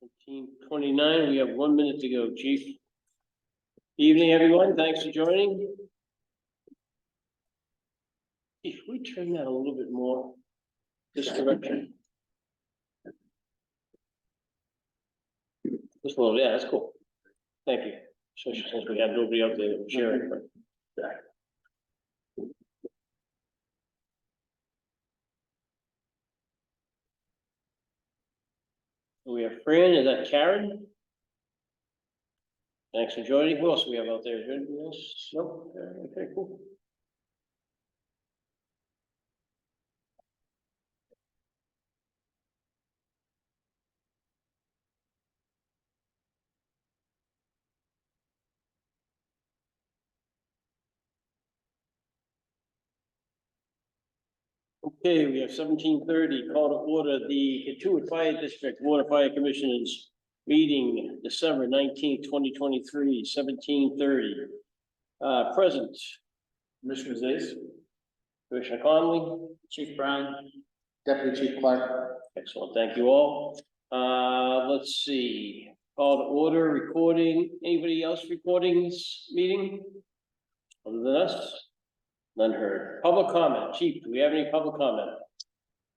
17:29, we have 1 minute to go, chief. Evening, everyone, thanks for joining. If we turn that a little bit more this direction. Just a little, yeah, that's cool. Thank you. Especially since we have nobody up there sharing. We have Fran, is that Karen? Thanks for joining. Who else do we have out there? Is there anything else? Nope. Okay, cool. Okay, we have 17:30, call to order the Katuitt Fire District Water Fire Commissioners meeting December 19th, 2023, 17:30. Present, Commissioner Zais, Commissioner Conley, Chief Brown, Deputy Chief Clark. Excellent, thank you all. Let's see, call to order, recording. Anybody else recording this meeting? Other than us? None heard. Public comment. Chief, do we have any public comment?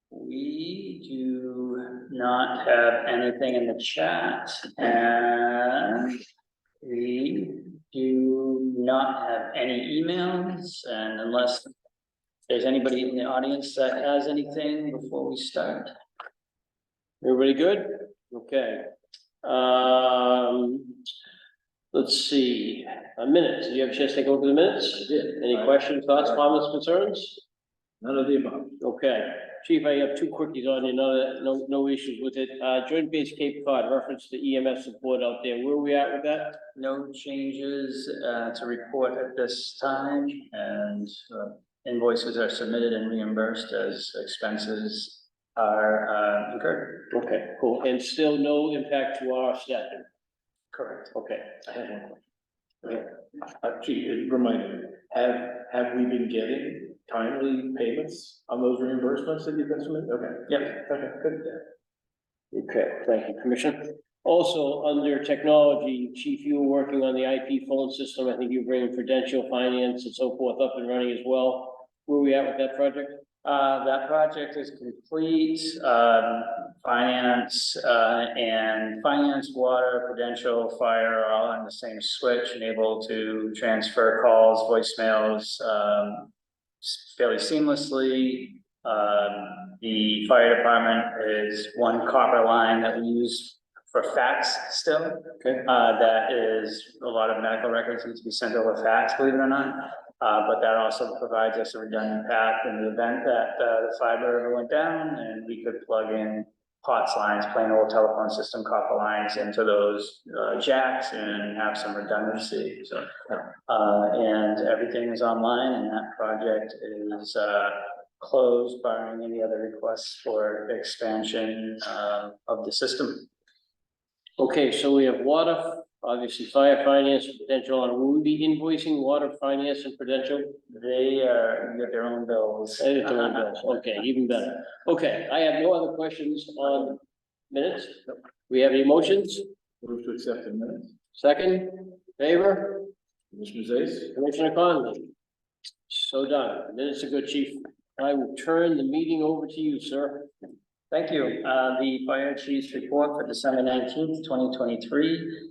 We do not have anything in the chat, and we do not have any emails, and unless there's anybody in the audience that has anything before we start. Everybody good? Okay. Let's see, a minute. Did you have a chance to take a look at the minutes? I did. Any questions, thoughts, comments, concerns? None of the above. Okay, Chief, I have two quickies on you, no issues with it. Joint Base Cape Cod, reference to EMS support out there. Where are we at with that? No changes to report at this time, and invoices are submitted and reimbursed as expenses are incurred. Okay, cool. And still no impact to our staffing? Correct. Okay, I have one question. Chief, it reminded me, have we been getting timely payments on those reimbursements that you've been submitting? Okay. Yep. Okay, good. Okay, thank you, Commissioner. Also, under technology, Chief, you were working on the IP phone system. I think you're bringing Prudential Finance and so forth up and running as well. Where are we at with that project? That project is complete. Finance, water, Prudential, fire are all on the same switch and able to transfer calls, voicemails, fairly seamlessly. The fire department is one copper line that we use for fax still. Okay. That is a lot of medical records need to be sent over fax, believe it or not. But that also provides us a redundant path in the event that the fiber ever went down, and we could plug in POTS lines, plain old telephone system copper lines into those jacks and have some redundancy. So, and everything is online, and that project is closed, barring any other requests for expansion of the system. Okay, so we have water, obviously fire, finance, Prudential. Will we be invoicing water, finance, and Prudential? They get their own bills. They get their own bills. Okay, even better. Okay, I have no other questions on minutes. We have any motions? Move to accept the minutes. Second, favor? Commissioner Zais? Commissioner Conley? So done. Minutes are good, Chief. I will turn the meeting over to you, sir. Thank you. The fire chief's report for December 19th, 2023.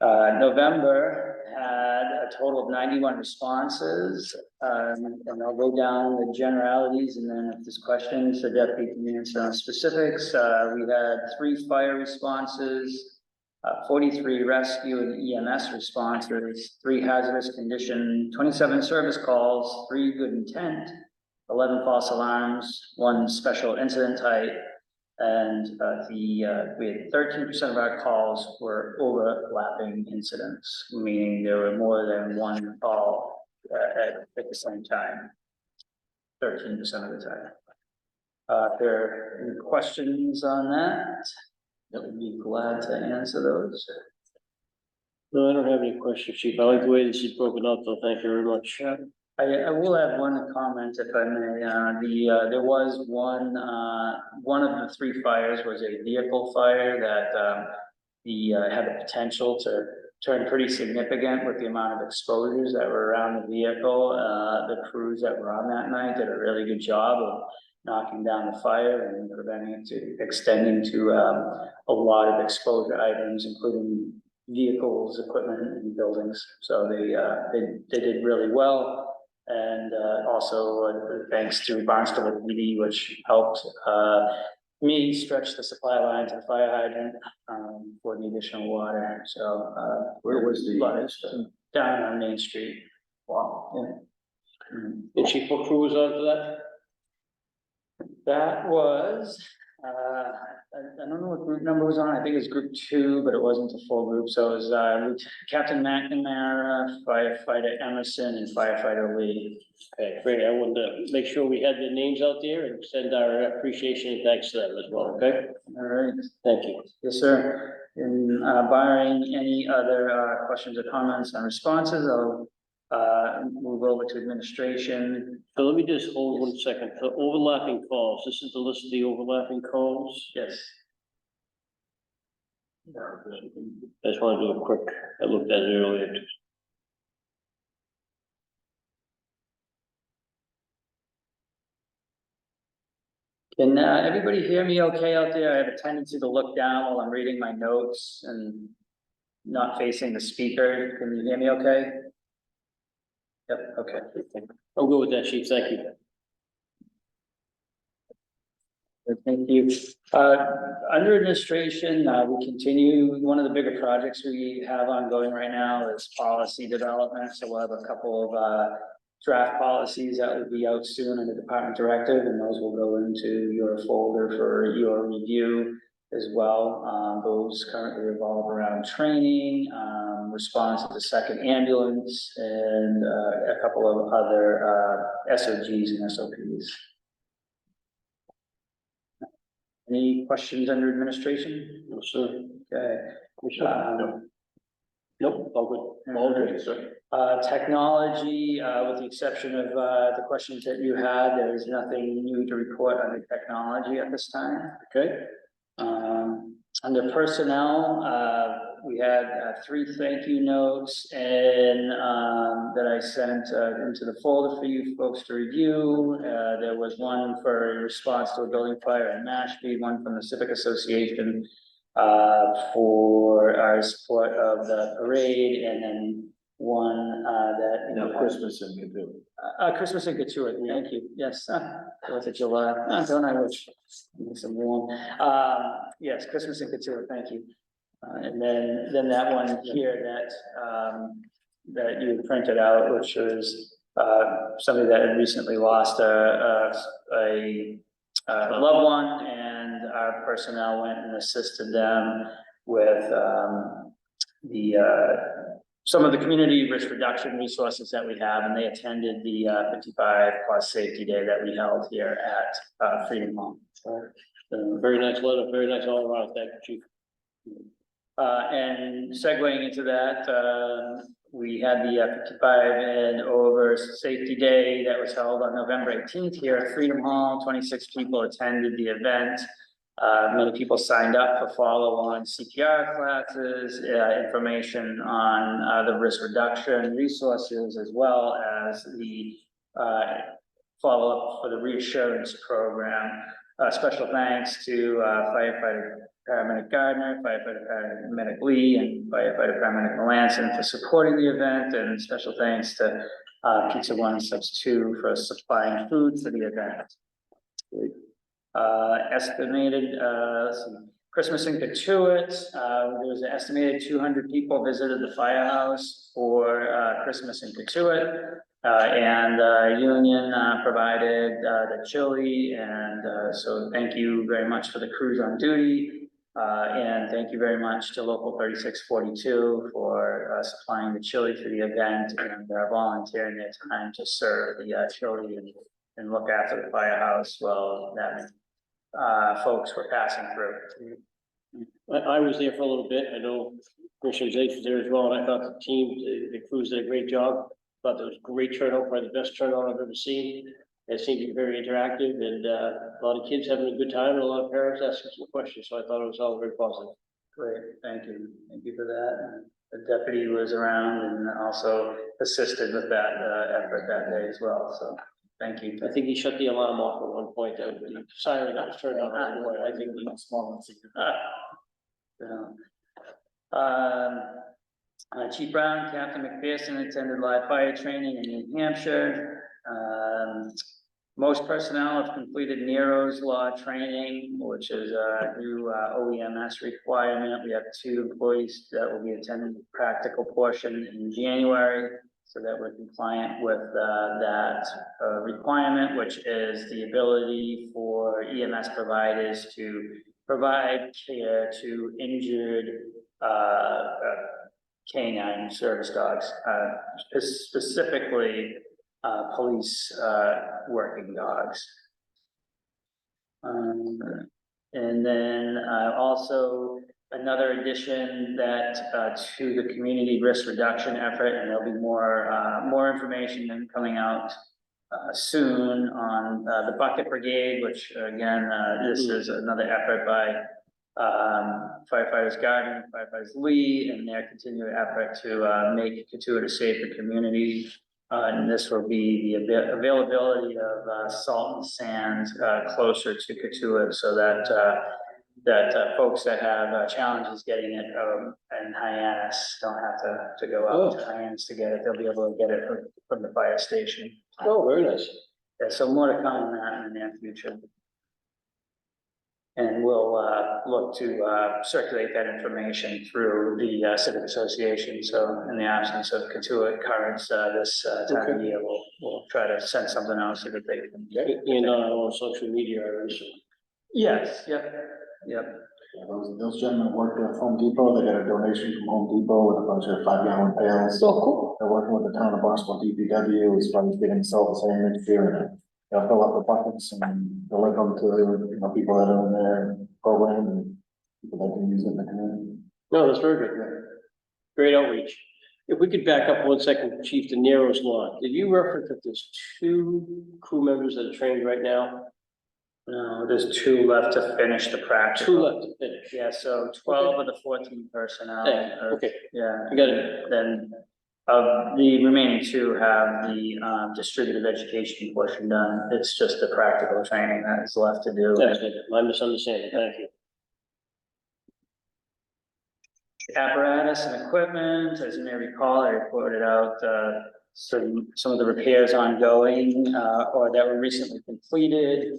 November had a total of 91 responses, and I'll go down the generalities, and then if there's questions, the deputy can answer on specifics. We had 3 fire responses, 43 rescue and EMS responses, 3 hazardous condition, 27 service calls, 3 good intent, 11 false alarms, 1 special incident type, and we had 13% of our calls were overlapping incidents, meaning there were more than 1 call at the same time, 13% of the time. If there are any questions on that, I would be glad to answer those. No, I don't have any questions, Chief. I like the way this is broken up, though. Thank you very much. I will have one comment if I may. There was one of the three fires was a vehicle fire that, had the potential to turn pretty significant with the amount of exposures that were around the vehicle. The crews that were on that night did a really good job of knocking down the fire and preventing it to extending to, a lot of exposure items, including vehicles, equipment, and buildings. So they did really well. And also thanks to Barnstable PD, which helped me stretch the supply line to the fire hydrant for the additional water. So Where was the? down on Main Street. Wow. Yeah. Mhm. And she put crews onto that? That was, I don't know what group number was on, I think it was group 2, but it wasn't a full group, so it was, Captain McNamara, firefighter Emerson, and firefighter Lee. Okay, great. I wanted to make sure we had their names out there and send our appreciation and thanks to them as well, okay? All right, Thank you. yes, sir. And barring any other questions or comments and responses, I'll move over to administration. So let me just hold 1 second. The overlapping calls, this is the list of the overlapping calls. Yes. I just want to do a quick, I looked at it earlier. Can everybody hear me okay out there? I have a tendency to look down while I'm reading my notes and not facing the speaker. Can you hear me okay? Yep, okay. I'll go with that, Chief. Thank you. Thank you. Under administration, we continue, one of the bigger projects we have ongoing right now is policy development. So we'll have a couple of draft policies that will be out soon in the department directive, and those will go into your folder for your review as well. Those currently revolve around training, response to the second ambulance, and a couple of other SOGs and SOPs. Any questions under administration? No, sir. Okay. Nope, all good. All good, sir. Technology, with the exception of the questions that you had, there is nothing new to report on the technology at this time. Okay. Under personnel, we had 3 thank you notes and that I sent into the folder for you folks to review. There was one for response to a building fire in Mashpee, one from the Civic Association for our support of the parade, and then one that No, Christmas and Cthulhu. Christmas in Katuitt, thank you, yes, 4th of July, don't I wish, some warm, yes, Christmas in Katuitt, thank you. And then that one here that you printed out, which was somebody that had recently lost a loved one, and our personnel went and assisted them with some of the community risk reduction resources that we have, and they attended the 55 plus safety day that we held here at Freedom Hall. Very nice letter, very nice all around. Thank you, Chief. And segueing into that, we had the 55 and over safety day that was held on November 18th here at Freedom Hall. 26 people attended the event. Many people signed up for follow-on CPR classes, information on the risk reduction resources, as well as the follow-up for the reassurance program. Special thanks to firefighter paramedic Gardner, firefighter paramedic Lee, and firefighter paramedic Melanson for supporting the event, and special thanks to Pizza One and Subs 2 for supplying food for the event. Estimated, let's see, Christmas in Katuitt, there was an estimated 200 people visited the firehouse for Christmas in Katuitt. And Union provided the chili, and so thank you very much for the crews on duty. And thank you very much to Local 3642 for supplying the chili for the event, and volunteering their time to serve the chili and look after the firehouse while that folks were passing through. I was there for a little bit. I know Commissioner Zace was there as well, and I thought the team, the crews did a great job. thought there was great turnout, probably the best turnout I've ever seen. It seemed to be very interactive and, a lot of kids having a good time and a lot of parents asking some questions, so I thought it was all very positive. Great, thank you. Thank you for that. The deputy was around and also assisted with that, effort that day as well, so thank you. I think he shut the alarm off at one point, that the siren got turned on, I think the small. Chief Brown, Captain McPherson attended live fire training in New Hampshire. Most personnel have completed Nero's Law training, which is a new OEMS requirement. We have 2 employees that will be attending the practical portion in January, so that we're compliant with that requirement, which is the ability for EMS providers to provide care to injured canine service dogs, specifically police working dogs. And then also another addition that to the community risk reduction effort, and there'll be more information coming out soon on the Bucket Brigade, which again, this is another effort by firefighters Gardner, firefighters Lee, and their continued effort to make Katuitt a safer community. And this will be the availability of salt and sand closer to Katuitt, so that folks that have challenges getting it in Hyannis don't have to go out to Hyannis to get it. They'll be able to get it from the fire station. Oh, very nice. Yeah, so more to come on that in the near future. And we'll look to circulate that information through the Civic Association. So in the absence of Katuitt currents this time of year, we'll try to send something out so that they can. And on social media, I assume. Yes, yep. Those gentlemen worked at Home Depot. They got a donation from Home Depot with a bunch of 5-gallon pails. Oh, cool. They're working with the town of Barnstable DPW as far as getting salt and sand next year, and they'll fill up the buckets and deliver them to people that are in their program and people that can use it in the community. No, that's very good. Great outreach. If we could back up 1 second, Chief, to Nero's Law. Did you reference that there's 2 crew members that are trained right now? No, there's 2 left to finish the practice. 2 left to finish. Yeah, so 12 of the 14 personnel. Okay, Yeah. I got it. Then the remaining 2 have the distributive education portion done. It's just the practical training that is left to do. That's it. My misunderstanding. Thank you. Apparatus and equipment, as you may recall, I reported out some of the repairs ongoing or that were recently completed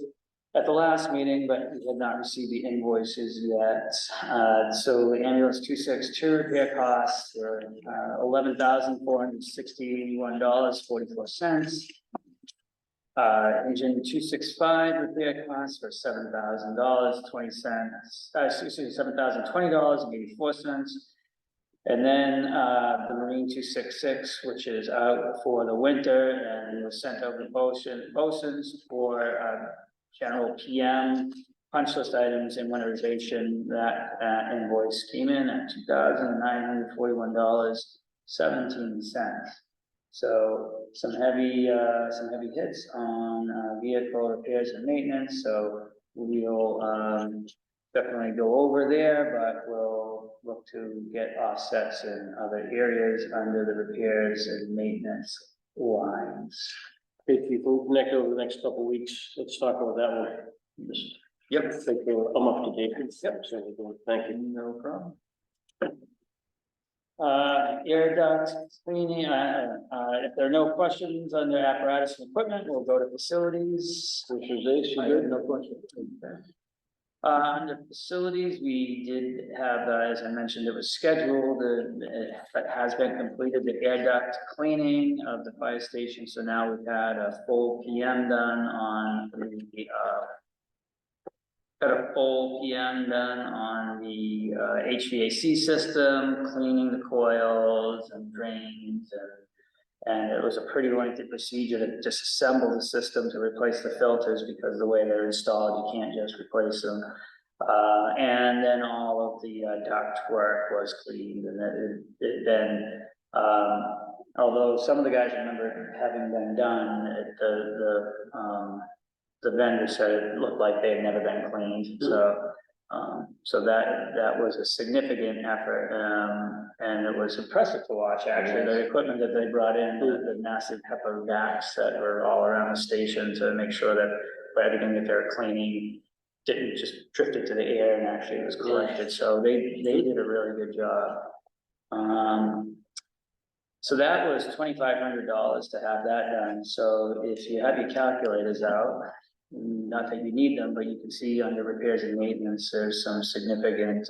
at the last meeting, but we had not received the invoices yet. So the ambulance 262 repair costs were $11,461.44. Engine 265 repair costs were $7,020.20. $7,020.84. And then the Marine 266, which is out for the winter and was sent over to bosuns for general PM punch list items and winterization. That invoice came in at $2,941.17. So some heavy hits on vehicle repairs and maintenance. So we'll definitely go over there, but we'll look to get offsets in other areas under the repairs and maintenance lines. Great, people, connect over the next couple of weeks. Let's talk about that one. Just Yep. think I'm up to date. Yep. Thank you. No problem. Air duct cleaning, if there are no questions under apparatus and equipment, we'll go to facilities. Commissioner Zace, you I good? have no questions. Under facilities, we did have, as I mentioned, it was scheduled, it has been completed, the air duct cleaning of the fire station. So now we've had a full PM done on the, HVAC system, cleaning the coils and drains, and it was a pretty lengthy procedure to disassemble the system to replace the filters, because the way they're installed, you can't just replace them. And then all of the duct work was cleaned, and then Although some of the guys remember having been done, the vendor said it looked like they had never been cleaned, so that was a significant effort, and it was impressive to watch, actually, the equipment that they brought in, the massive HEPA vacs that were all around the station to make sure that everything that they're cleaning didn't just drift into the air and actually was collected, so they did a really good job. So that was $2,500 to have that done, so if you have your calculators out, not that you need them, but you can see under repairs and maintenance, there's some significant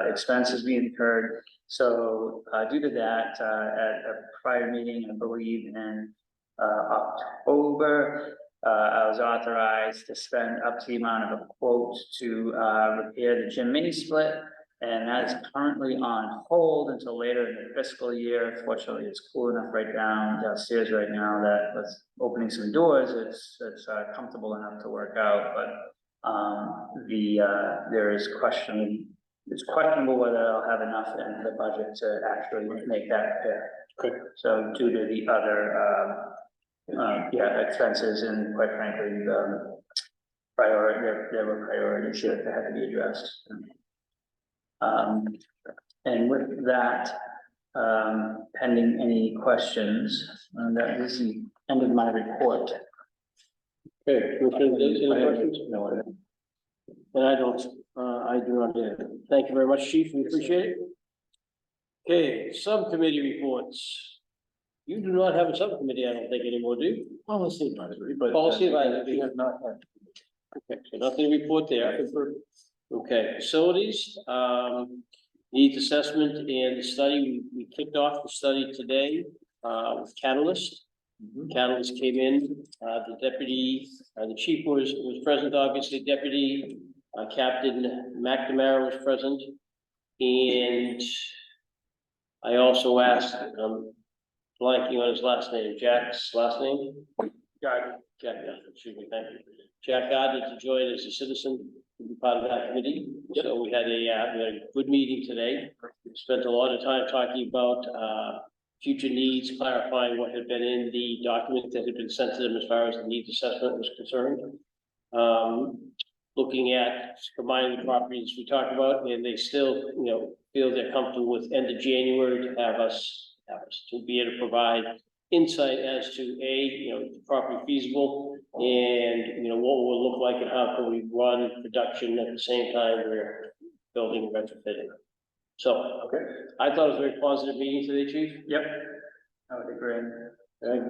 expenses being incurred. So due to that, at a prior meeting, I believe in October, I was authorized to spend up to the amount of a quote to repair the gym mini split. And that is currently on hold until later in the fiscal year. Fortunately, it's cool enough right downstairs right now that with opening some doors, it's comfortable enough to work out. But there is it's questionable whether I'll have enough in the budget to actually make that repair. Okay. So due to the other expenses and quite frankly, there were priorities that had to be addressed. And with that, pending any questions, that is the end of my report. Okay, Commissioner, any questions? No, I don't. And I don't, I do not either. Thank you very much, Chief, we appreciate it. Okay, subcommittee reports. You do not have a subcommittee, I don't think anymore, do you? Policy advisory, but. Policy advisory. We have not had. Okay, so nothing to report there. Okay, facilities, needs assessment and the study, we kicked off the study today, with Catalyst. Catalyst came in, the deputy, the chief was present, obviously, deputy, Captain McNamara was present. And I also asked, blanking on his last name, Jack's last name? Jack, excuse me, thank you. Jack Gardner to join as a citizen, to be part of that committee. So we had a good meeting today. We spent a lot of time talking about future needs, clarifying what had been in the document that had been sent to them as far as the needs assessment was concerned. Looking at combining the properties we talked about, and they still, feel they're comfortable with end of January to have us to be able to provide insight as to the property feasible and, what will look like and how can we run production at the same time we're building and retrofitting. So, Okay. I thought it was a very positive meeting today, Chief. Yep. I would agree. Okay.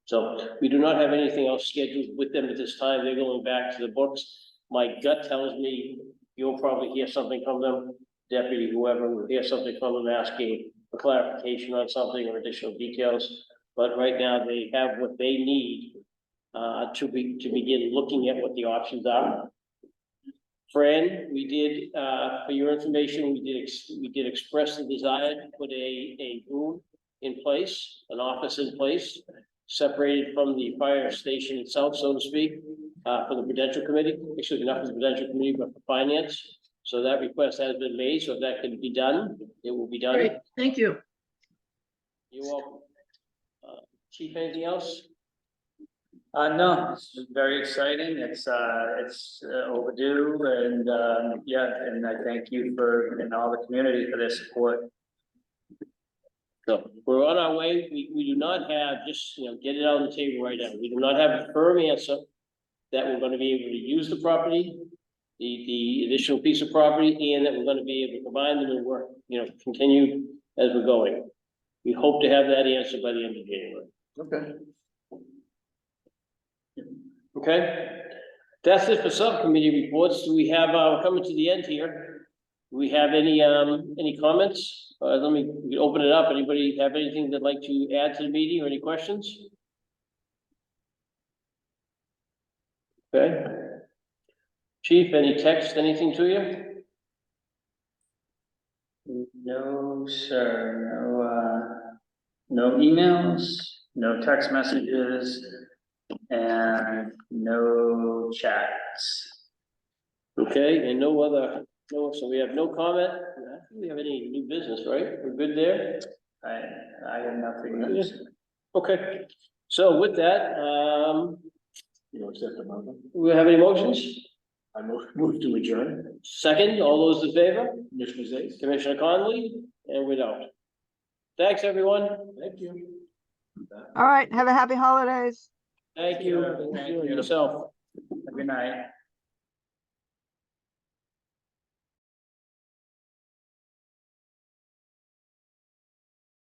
So we do not have anything else scheduled with them at this time. They're going back to the books. My gut tells me you'll probably hear something from them, deputy, whoever, will hear something from them asking for clarification on something or additional details. But right now they have what they need to begin looking at what the options are. Fran, we did, for your information, we did express the desire to put a room in place, an office in place, separated from the fire station itself, so to speak, for the Prudential Committee, actually not for the Prudential Committee, but for finance. So that request has been made, so if that can be done, it will be done. Great, thank you. You're welcome. Chief, anything else? No, it's very exciting. It's overdue and, and I thank you and all the community for their support. So we're on our way. We do not have, just, get it out on the table right now. We do not have a firm answer that we're going to be able to use the property, the additional piece of property, and that we're going to be able to combine them and work, continue as we're going. We hope to have that answer by the end of January. Okay. Okay, that's it for subcommittee reports. Do we have, we're coming to the end here. Do we have any comments? Let me open it up. Anybody have anything they'd like to add to the meeting or any questions? Okay. Chief, any text, anything to you? No, sir, no emails, no text messages, and no chats. Okay, and so we have no comment. I don't think we have any new business, right? We're good there? I have nothing. Okay, so with that, You know, accept the motion. we have any motions? I move to adjourn. Second, all those in favor? Commissioner Zayes? Commissioner Conley, and we're out. Thanks, everyone. Thank you. All right, have a happy holidays. Thank you. Thank you. Yourself. Good night.